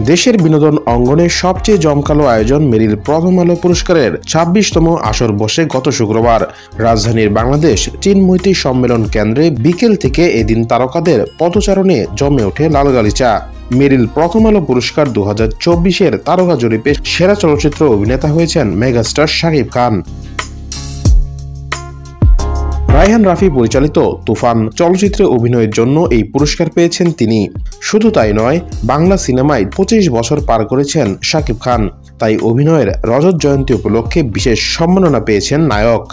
দেশের বিনোদন অঙ্গনে সবচেয়ে জমকালো আয়োজন মেরিল প্রথম আলো পুরস্কারের ২৬তম আসর বসে গত শুক্রবার রাজধানীর বাংলাদেশ চিন্ময়ী সম্মেলন কেন্দ্রে। বিকেল থেকে এদিন তারকাদের পদচারণে জমে ওঠে লালগালিচা। মেরিল প্রথম আলো পুরস্কার ২০২৪-এর তারকা জরিপে সেরা চলচ্চিত্র অভিনেতা হয়েছেন মেগাস্টার শাকিব খান। রায়হান রাফি পরিচালিত তুফান চলচ্চিত্রে অভিনয়ের জন্য এই পুরস্কার পেয়েছেন তিনি। শুধু তাই নয়, বাংলা সিনেমায় ২৫ বছর পার করেছেন শাকিব খান, তাই অভিনয়ের রজত জয়ন্তী উপলক্ষে বিশেষ সম্মাননা পেয়েছেন নায়ক।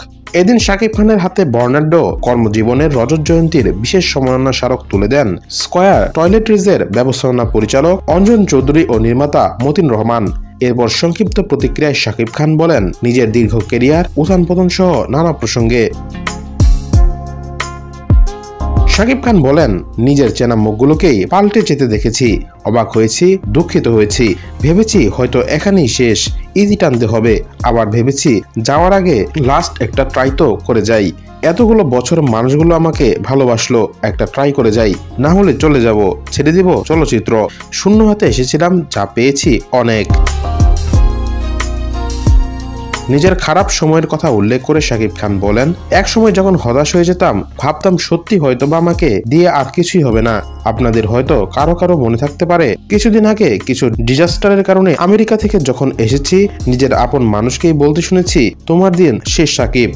এদিন শাকিব খানের হাতে বর্ণাঢ্য কর্মজীবনের রজত জয়ন্তীর বিশেষ সম্মাননা স্মারক তুলে দেন স্কয়ার টয়লেট্রিজের ব্যবস্থাপনা পরিচালক অঞ্জন চৌধুরী ও নির্মাতা মতিন রহমান। এরপর সংক্ষিপ্ত প্রতিক্রিয়ায় শাকিব খান বলেন, নিজের দীর্ঘ ক্যারিয়ার, উত্থান পতন সহ নানা প্রসঙ্গে। শাকিব খান বলেন, নিজের চেনা মুখগুলোকেই পাল্টে যেতে দেখেছি, অবাক হয়েছি, দুঃখিত হয়েছি, ভেবেছি হয়তো এখানেই শেষ, ইতি টানতে হবে, আবার ভেবেছি যাওয়ার আগে লাস্ট একটা ট্রাই তো করে যাই। এতগুলো বছর মানুষগুলো আমাকে ভালোবাসলো, একটা ট্রাই করে যাই, না হলে চলে যাব, ছেড়ে দিব চলচ্চিত্র। শূন্য হাতে এসেছিলাম, যা পেয়েছি অনেক। নিজের খারাপ সময়ের কথা উল্লেখ করে শাকিব খান বলেন, এক সময় যখন হতাশ হয়ে যেতাম, ভাবতাম সত্যি হয়তো বা আমাকে দিয়ে আর কিছুই হবে না। আপনাদের হয়তো কারো কারো মনে থাকতে পারে, কিছুদিন আগে কিছু ডিজাস্টারের কারণে আমেরিকা থেকে যখন এসেছি, নিজের আপন মানুষকেই বলতে শুনেছি, তোমার দিন শেষ শাকিব।